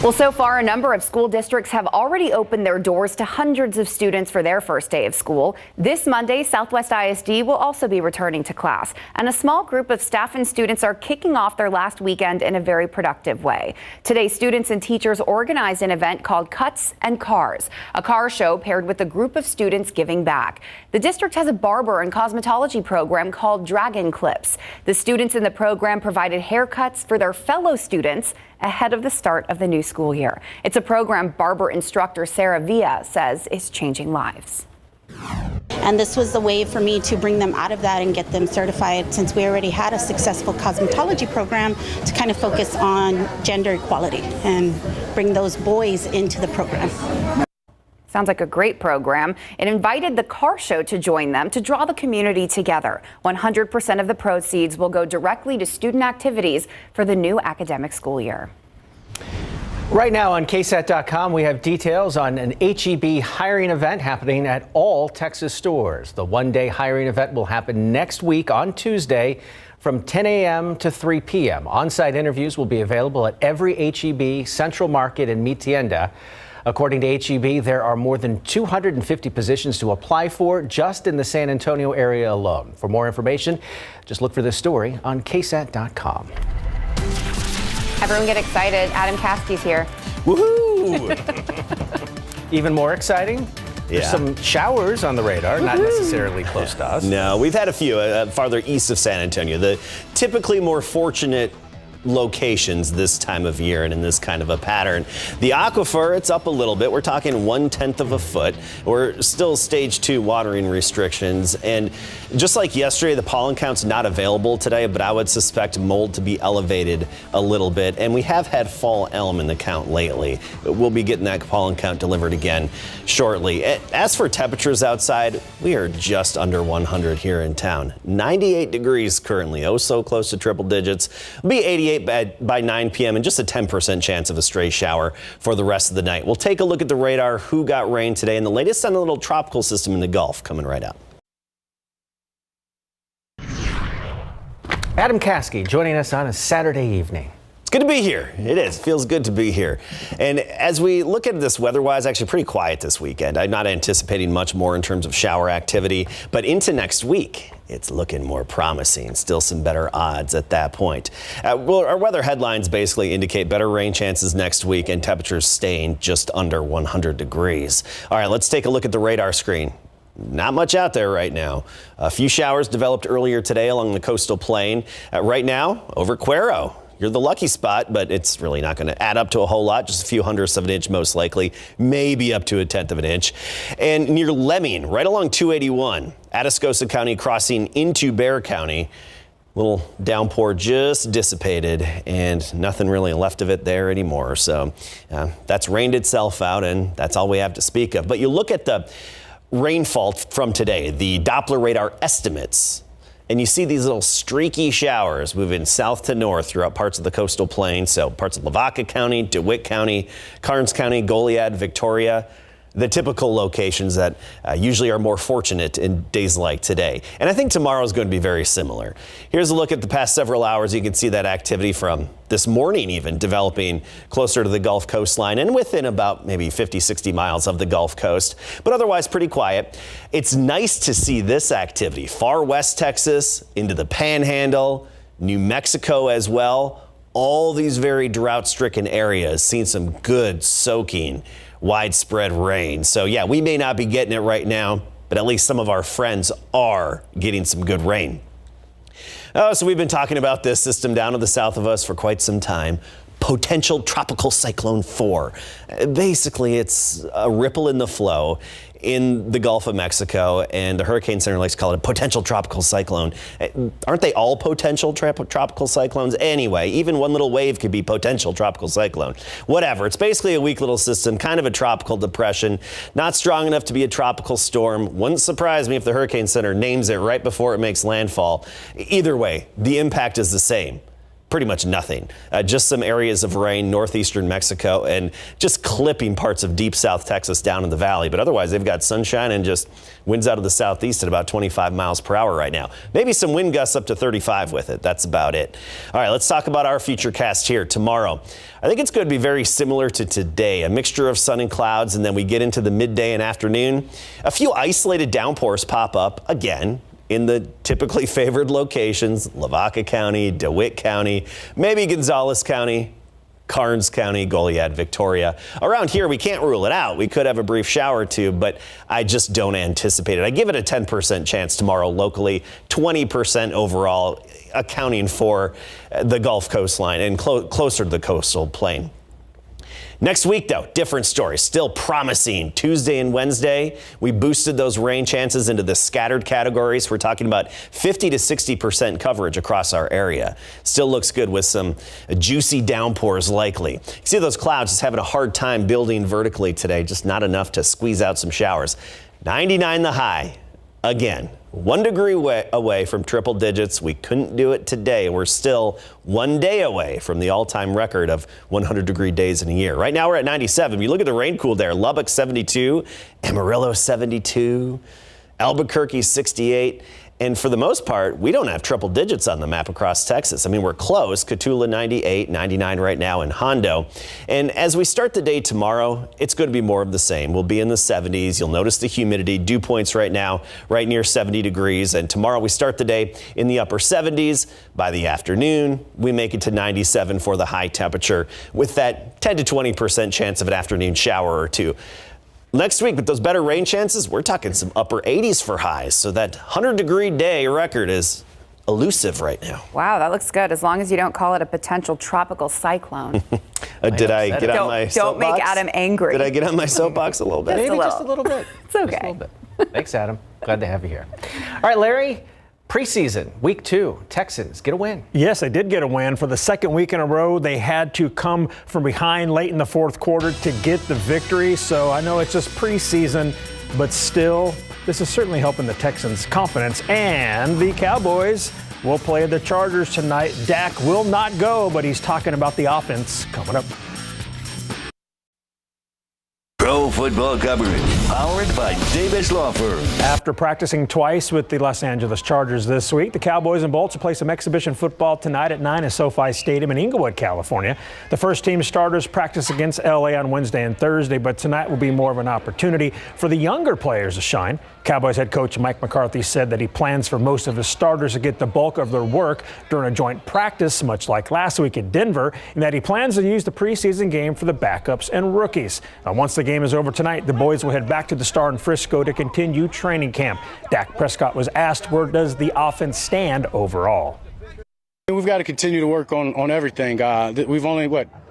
Well, so far, a number of school districts have already opened their doors to hundreds of students for their first day of school. This Monday, Southwest ISD will also be returning to class, and a small group of staff and students are kicking off their last weekend in a very productive way. Today, students and teachers organized an event called Cuts and Cars, a car show paired with a group of students giving back. The district has a barber and cosmetology program called Dragon Clips. The students in the program provided haircuts for their fellow students ahead of the start of the new school year. It's a program barber instructor Sarah Villa says is changing lives. And this was the way for me to bring them out of that and get them certified, since we already had a successful cosmetology program, to kind of focus on gender equality and bring those boys into the program. Sounds like a great program. It invited the car show to join them to draw the community together. 100% of the proceeds will go directly to student activities for the new academic school year. Right now on KSAT.com, we have details on an HEB hiring event happening at all Texas stores. The one-day hiring event will happen next week on Tuesday from 10 a.m. to 3 p.m. On-site interviews will be available at every HEB, Central Market, and Mi Tienda. According to HEB, there are more than 250 positions to apply for just in the San Antonio area alone. For more information, just look for this story on KSAT.com. Everyone get excited. Adam Caskey's here. Woohoo! Even more exciting? There's some showers on the radar, not necessarily close to us. No, we've had a few farther east of San Antonio. The typically more fortunate locations this time of year and in this kind of a pattern. The aquifer, it's up a little bit. We're talking 1/10 of a foot. We're still stage 2 watering restrictions. And just like yesterday, the pollen count's not available today, but I would suspect mold to be elevated a little bit. And we have had fall elm in the count lately. We'll be getting that pollen count delivered again shortly. As for temperatures outside, we are just under 100 here in town. 98 degrees currently. Oh, so close to triple digits. It'll be 88 by 9 p.m. and just a 10% chance of a stray shower for the rest of the night. We'll take a look at the radar, who got rain today, and the latest on the little tropical system in the Gulf coming right up. Adam Caskey joining us on a Saturday evening. It's good to be here. It is. Feels good to be here. And as we look at this weather-wise, actually pretty quiet this weekend. I'm not anticipating much more in terms of shower activity, but into next week, it's looking more promising. Still some better odds at that point. Well, our weather headlines basically indicate better rain chances next week and temperatures staying just under 100 degrees. All right, let's take a look at the radar screen. Not much out there right now. A few showers developed earlier today along the coastal plain. Right now, over Cuero. You're the lucky spot, but it's really not going to add up to a whole lot. Just a few hundredths of an inch, most likely, maybe up to a 1/10 of an inch. And near Lemming, right along 281, Atascosa County crossing into Bexar County. Little downpour just dissipated and nothing really left of it there anymore. So that's rained itself out, and that's all we have to speak of. But you look at the rainfall from today, the Doppler radar estimates, and you see these little streaky showers moving south to north throughout parts of the coastal plain. So parts of Lavaca County, DeWitt County, Karnes County, Goliad, Victoria, the typical locations that usually are more fortunate in days like today. And I think tomorrow is going to be very similar. Here's a look at the past several hours. You can see that activity from this morning even developing closer to the Gulf coastline and within about maybe 50, 60 miles of the Gulf Coast, but otherwise pretty quiet. It's nice to see this activity far west Texas into the Panhandle, New Mexico as well. All these very drought-stricken areas seeing some good soaking widespread rain. So yeah, we may not be getting it right now, but at least some of our friends are getting some good rain. So we've been talking about this system down to the south of us for quite some time. Potential Tropical Cyclone 4. Basically, it's a ripple in the flow in the Gulf of Mexico, and the Hurricane Center likes to call it a potential tropical cyclone. Aren't they all potential tropical cyclones? Anyway, even one little wave could be potential tropical cyclone. Whatever. It's basically a weak little system, kind of a tropical depression, not strong enough to be a tropical storm. Wouldn't surprise me if the Hurricane Center names it right before it makes landfall. Either way, the impact is the same. pretty much nothing. Just some areas of rain, northeastern Mexico, and just clipping parts of deep South Texas down in the valley. But otherwise, they've got sunshine and just winds out of the southeast at about 25 miles per hour right now. Maybe some wind gusts up to 35 with it. That's about it. All right, let's talk about our futurecast here tomorrow. I think it's going to be very similar to today, a mixture of sun and clouds, and then we get into the midday and afternoon. A few isolated downpours pop up again in the typically favored locations: Lavaca County, DeWitt County, maybe Gonzales County, Karnes County, Goliad, Victoria. Around here, we can't rule it out. We could have a brief shower or two, but I just don't anticipate it. I give it a 10% chance tomorrow locally, 20% overall, accounting for the Gulf coastline and closer to the coastal plain. Next week, though, different story. Still promising. Tuesday and Wednesday, we boosted those rain chances into the scattered categories. We're talking about 50 to 60% coverage across our area. Still looks good with some juicy downpours likely. You see those clouds just having a hard time building vertically today, just not enough to squeeze out some showers. 99 the high. Again, 1 degree away from triple digits. We couldn't do it today. We're still 1 day away from the all-time record of 100-degree days in a year. Right now we're at 97. You look at the rain cool there. Lubbock 72, Amarillo 72, Albuquerque 68. And for the most part, we don't have triple digits on the map across Texas. I mean, we're close. Cotulla 98, 99 right now in Hondo. And as we start the day tomorrow, it's going to be more of the same. We'll be in the 70s. You'll notice the humidity. Dew points right now, right near 70 degrees. And tomorrow we start the day in the upper 70s. By the afternoon, we make it to 97 for the high temperature with that 10 to 20% chance of an afternoon shower or two. Next week, with those better rain chances, we're talking some upper 80s for highs. So that 100-degree day record is elusive right now. Wow, that looks good, as long as you don't call it a potential tropical cyclone. Did I get on my soapbox? Don't make Adam angry. Did I get on my soapbox a little bit? Maybe just a little bit. It's okay. Just a little bit. Thanks, Adam. Glad to have you here. All right, Larry. Preseason, week 2, Texans get a win. Yes, they did get a win. For the second week in a row, they had to come from behind late in the fourth quarter to get the victory. So I know it's just preseason, but still, this is certainly helping the Texans' confidence. And the Cowboys will play the Chargers tonight. Dak will not go, but he's talking about the offense coming up. Pro football coverage, powered by Davis Law Firm. After practicing twice with the Los Angeles Chargers this week, the Cowboys and Bolts will play some exhibition football tonight at 9 at SoFi Stadium in Inglewood, California. The first team starters practice against LA on Wednesday and Thursday, but tonight will be more of an opportunity for the younger players to shine. Cowboys head coach Mike McCarthy said that he plans for most of his starters to get the bulk of their work during a joint practice, much like last week at Denver, and that he plans to use the preseason game for the backups and rookies. Once the game is over tonight, the boys will head back to the Star in Frisco to continue training camp. Dak Prescott was asked, where does the offense stand overall? We've got to continue to work on everything. We've only,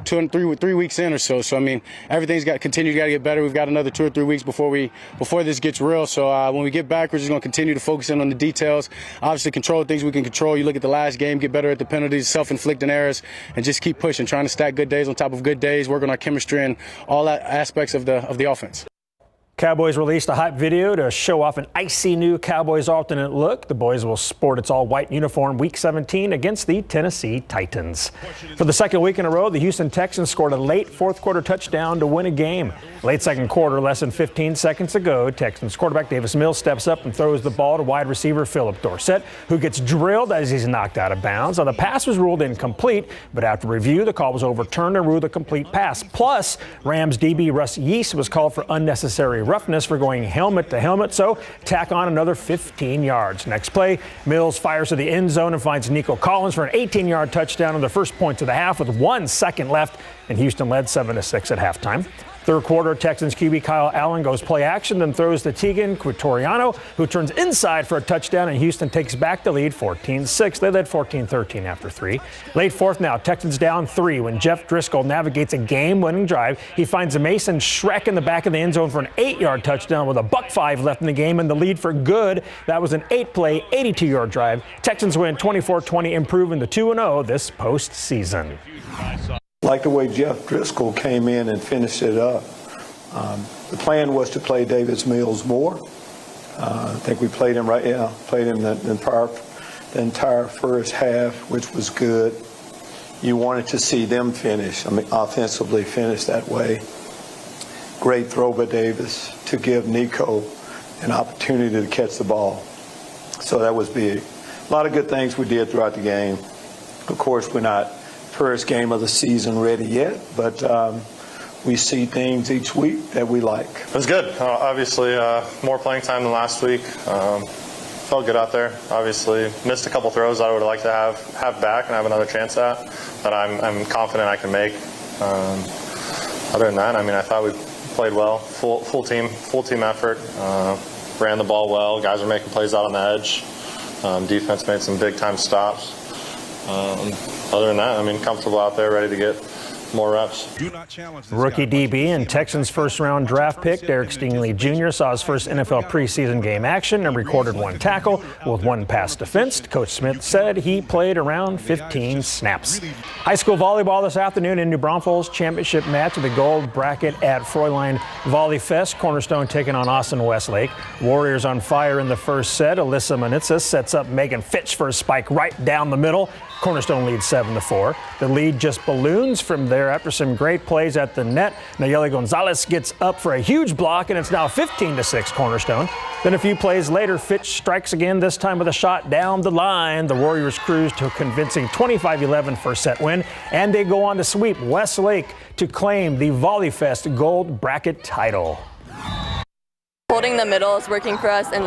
3 weeks in or so. So, I mean, everything's got to continue to get better. We've got another 2 or 3 weeks before this gets real. So when we get back, we're just going to continue to focus in on the details. Obviously, control things we can control. You look at the last game, get better at the penalties, self-inflicting errors, and just keep pushing, trying to stack good days on top of good days, working on our chemistry and all that aspects of the offense. Cowboys released a hype video to show off an icy new Cowboys alternate look. The boys will sport its all-white uniform Week 17 against the Tennessee Titans. For the second week in a row, the Houston Texans scored a late fourth-quarter touchdown to win a game. Late second quarter, less than 15 seconds ago, Texans quarterback Davis Mills steps up and throws the ball to wide receiver Philip Dorsett, who gets drilled as he's knocked out of bounds. Now, the pass was ruled incomplete, but after review, the call was overturned and ruled a complete pass. Plus, Rams DB Russ Yeast was called for unnecessary roughness for going helmet to helmet, so tack on another 15 yards. Next play, Mills fires to the end zone and finds Nico Collins for an 18-yard touchdown on the first points of the half with 1 second left, and Houston led 7-6 at halftime. Third quarter, Texans QB Kyle Allen goes play action, then throws to Tegan Quitoriano, who turns inside for a touchdown, and Houston takes back the lead 14-6. They led 14-13 after 3. Late fourth now, Texans down 3 when Jeff Driscoll navigates a game-winning drive. He finds a Mason Schreck in the back of the end zone for an 8-yard touchdown with a $1.05 left in the game and the lead for good. That was an 8-play, 82-yard drive. Texans win 24-20, improving to 2-0 this postseason. Like the way Jeff Driscoll came in and finished it up. The plan was to play Davis Mills more. I think we played him played him the entire first half, which was good. you wanted to see them finish, offensively finish that way. Great throw by Davis to give Nico an opportunity to catch the ball. So that was big. A lot of good things we did throughout the game. Of course, we're not first game of the season ready yet, but we see things each week that we like. It was good. Obviously, more playing time than last week. Felt good out there. Obviously, missed a couple throws I would like to have back and have another chance at, that I'm confident I can make. Other than that, I mean, I thought we played well. Full team effort. Ran the ball well. Guys were making plays out on the edge. Defense made some big time stops. Other than that, I mean, comfortable out there, ready to get more reps. Rookie DB and Texans first-round draft pick Derek Stingley Jr. saw his first NFL preseason game action and recorded 1 tackle with 1 pass defensed. Coach Smith said he played around 15 snaps. High school volleyball this afternoon in New Braunfels. Championship match of the gold bracket at Fräulein Volley Fest. Cornerstone taking on Austin Westlake. Warriors on fire in the first set. Alyssa Manitsa sets up Megan Fitch for a spike right down the middle. Cornerstone leads 7-4. The lead just balloons from there after some great plays at the net. Nayeli Gonzalez gets up for a huge block, and it's now 15-6 Cornerstone. Then a few plays later, Fitch strikes again, this time with a shot down the line. The Warriors cruise to a convincing 25-11 first set win, and they go on to sweep Westlake to claim the Volley Fest gold bracket title. Holding the middle is working for us, and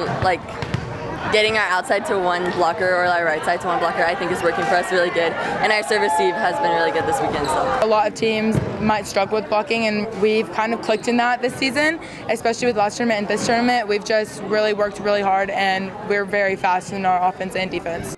getting our outside to 1 blocker or our right side to 1 blocker, I think is working for us really good. And our serve receive has been really good this weekend. So a lot of teams might struggle with blocking, and we've kind of clicked in that this season, especially with last tournament and this tournament. We've just really worked really hard, and we're very fast in our offense and defense.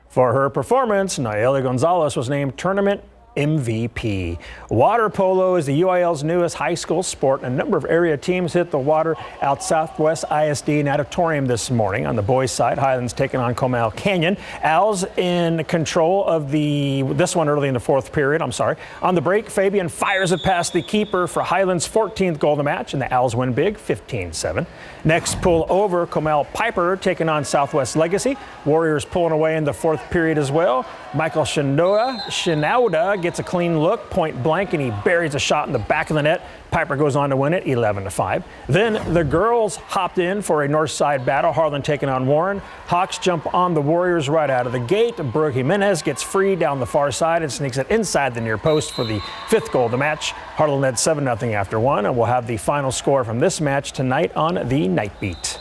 For her performance, Nayeli Gonzalez was named tournament MVP. Water polo is the UIL's newest high school sport. A number of area teams hit the water out Southwest ISD Natatorium this morning. On the boys' side, Highlands taking on Comal Canyon. Owls in control of this one early in the fourth period. On the break, Fabian fires it past the keeper for Highlands' 14th goal of the match, and the Owls win big, 15-7. Next pull over, Comal Piper taking on Southwest Legacy. Warriors pulling away in the fourth period as well. Michael Shinauda gets a clean look, point blank, and he buries a shot in the back of the net. Piper goes on to win it 11-5. Then the girls hopped in for a north side battle. Harlan taking on Warren. Hawks jump on the Warriors right out of the gate. Brooke Jimenez gets free down the far side and sneaks it inside the near post for the 5th goal of the match. Harlan led 7-0 after 1, and we'll have the final score from this match tonight on the Night Beat.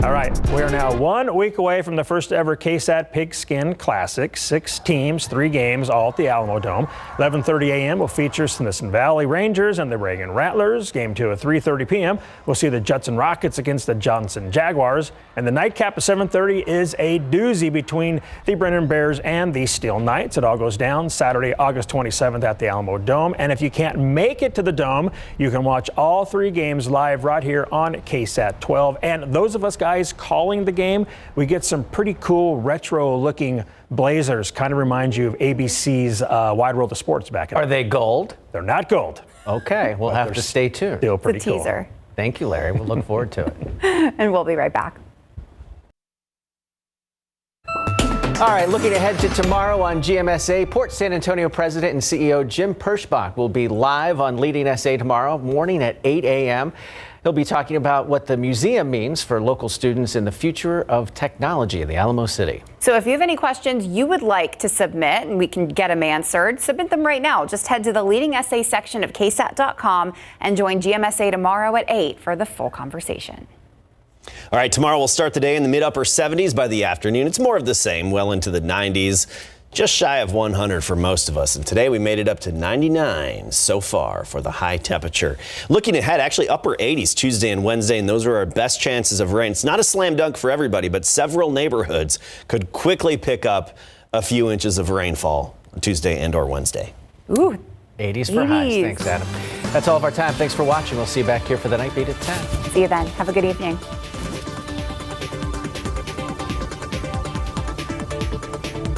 All right, we are now 1 week away from the first ever KSAT Pigskin Classic. 6 teams, 3 games, all at the Alamo Dome. 11:30 a.m. will feature Smithson Valley Rangers and the Reagan Rattlers. Game 2 at 3:30 p.m. We'll see the Judson Rockets against the Johnson Jaguars. And the nightcap at 7:30 is a doozy between the Brennan Bears and the Steel Knights. It all goes down Saturday, August 27th at the Alamo Dome. And if you can't make it to the Dome, you can watch all 3 games live right here on KSAT 12. And those of us guys calling the game, we get some pretty cool retro looking blazers. Kind of reminds you of ABC's Wide World of Sports back in Are they gold? They're not gold. Okay, we'll have to stay tuned. Still pretty It's a teaser. cool. Thank you, Larry. We'll look forward to it. And we'll be right back. All right, looking ahead to tomorrow on GMSA, Port San Antonio President and CEO Jim Perschbach will be live on Leading SA tomorrow morning at 8 a.m. He'll be talking about what the museum means for local students in the future of technology in the Alamo City. So if you have any questions you would like to submit and we can get them answered, submit them right now. Just head to the Leading SA section of KSAT.com and join GMSA tomorrow at 8 for the full conversation. All right, tomorrow we'll start the day in the mid-upper 70s by the afternoon. It's more of the same, well into the 90s. Just shy of 100 for most of us. And today we made it up to 99 so far for the high temperature. Looking ahead, actually upper 80s Tuesday and Wednesday, and those are our best chances of rain. It's not a slam dunk for everybody, but several neighborhoods could quickly pick up a few inches of rainfall on Tuesday and or Wednesday. Ooh, 80s for highs. Thanks, Adam. That's all of our time. Thanks for watching. We'll see you back here for the Night Beat at 10. See you then. Have a good evening.